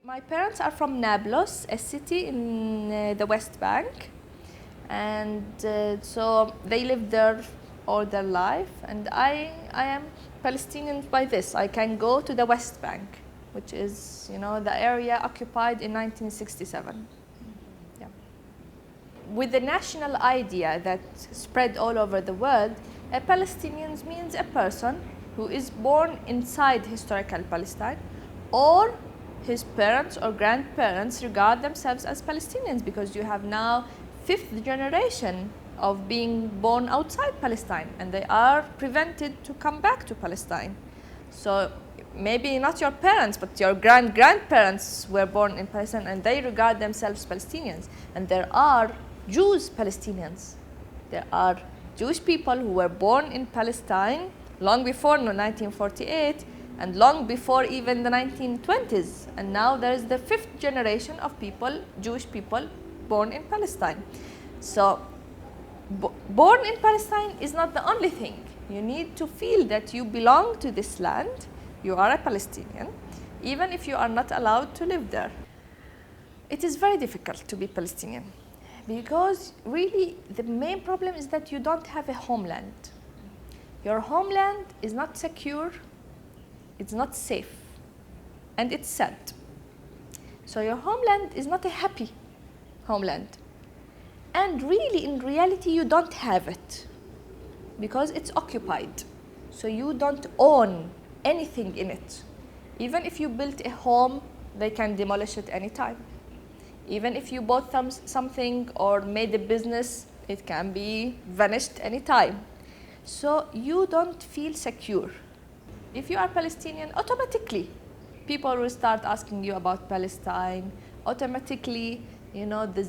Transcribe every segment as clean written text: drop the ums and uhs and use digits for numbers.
My parents are from Nablus, a city in the West Bank, and so they lived there all their life, and I am Palestinian by this. I can go to the West Bank, which is, the area occupied in 1967. Yeah. With the national idea that spread all over the world, a Palestinian means a person who is born inside historical Palestine, or his parents or grandparents regard themselves as Palestinians, because you have now fifth generation of being born outside Palestine, and they are prevented to come back to Palestine. So maybe not your parents, but your grandparents were born in Palestine, and they regard themselves Palestinians. And there are Jews Palestinians. There are Jewish people who were born in Palestine long before 1948, and long before even the 1920s. And now there is the fifth generation of people, Jewish people, born in Palestine. So born in Palestine is not the only thing. You need to feel that you belong to this land. You are a Palestinian, even if you are not allowed to live there. It is very difficult to be Palestinian, because really the main problem is that you don't have a homeland. Your homeland is not secure, it's not safe, and it's sad. So your homeland is not a happy homeland. And really, in reality, you don't have it, because it's occupied. So you don't own anything in it. Even if you built a home, they can demolish it anytime. Even if you bought something or made a business, it can be vanished anytime. So you don't feel secure. If you are Palestinian, automatically people will start asking you about Palestine. Automatically, the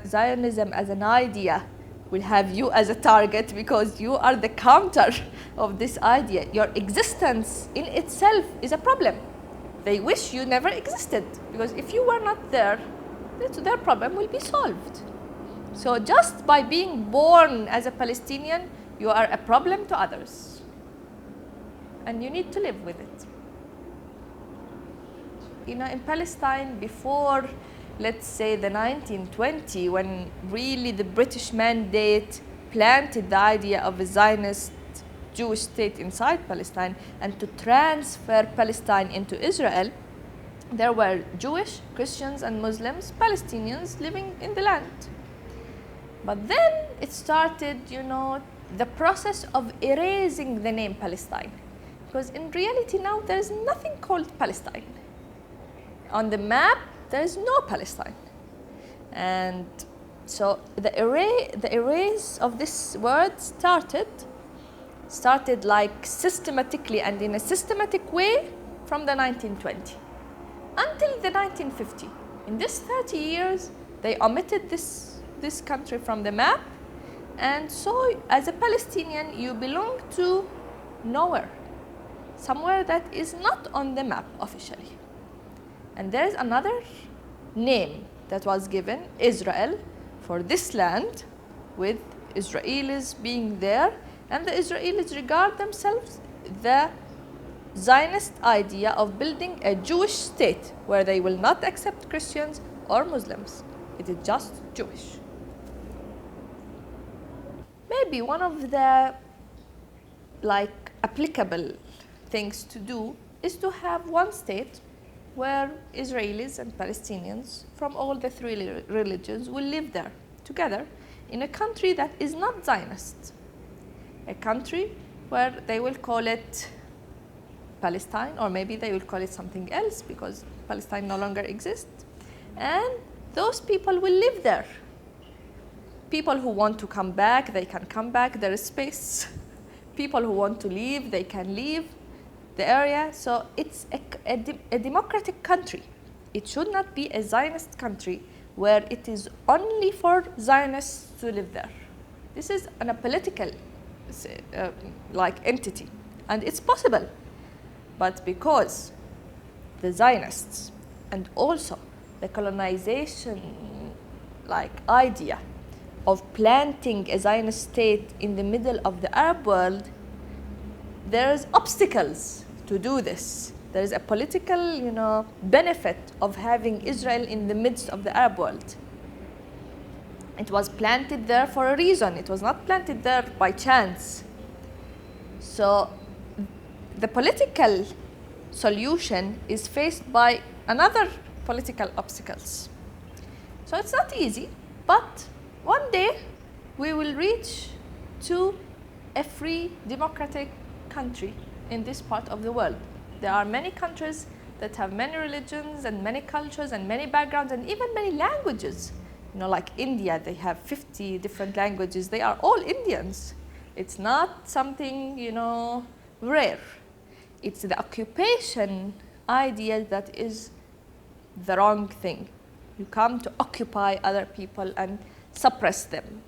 Zionism as an idea will have you as a target, because you are the counter of this idea. Your existence in itself is a problem. They wish you never existed, because if you were not there, their problem will be solved. So just by being born as a Palestinian, you are a problem to others. And you need to live with it. In Palestine, before, let's say, the 1920, when really the British mandate planted the idea of a Zionist Jewish state inside Palestine and to transfer Palestine into Israel, there were Jewish, Christians, and Muslims, Palestinians living in the land. But then it started, the process of erasing the name Palestine. Because in reality now there is nothing called Palestine. On the map, there is no Palestine. And so the erase of this word started like systematically and in a systematic way from the 1920 until the 1950. In this 30 years, they omitted this country from the map. And so as a Palestinian, you belong to nowhere. Somewhere that is not on the map officially. And there is another name that was given, Israel, for this land, with Israelis being there, and the Israelis regard themselves the Zionist idea of building a Jewish state where they will not accept Christians or Muslims. It is just Jewish. Maybe one of the applicable things to do is to have one state where Israelis and Palestinians from all the three religions will live there together in a country that is not Zionist. A country where they will call it Palestine, or maybe they will call it something else because Palestine no longer exists. And those people will live there. People who want to come back, they can come back, there is space. People who want to leave, they can leave the area. So it's a democratic country. It should not be a Zionist country where it is only for Zionists to live there. This is a political entity, and it's possible. But because the Zionists and also the colonization idea of planting a Zionist state in the middle of the Arab world, there's obstacles to do this. There is a political, benefit of having Israel in the midst of the Arab world. It was planted there for a reason. It was not planted there by chance. So the political solution is faced by another political obstacles. So it's not easy, but one day we will reach to a free democratic country in this part of the world. There are many countries that have many religions and many cultures and many backgrounds and even many languages. Like India, they have 50 different languages. They are all Indians. It's not something, rare. It's the occupation idea that is the wrong thing. You come to occupy other people and suppress them.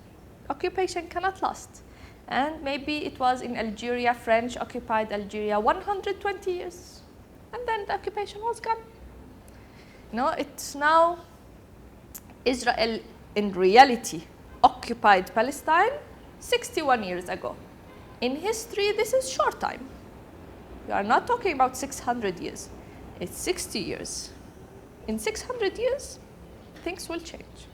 Occupation cannot last. And maybe it was in Algeria, French occupied Algeria 120 years. And then the occupation was gone. It's now Israel in reality occupied Palestine 61 years ago. In history, this is short time. We are not talking about 600 years. It's 60 years. In 600 years, things will change.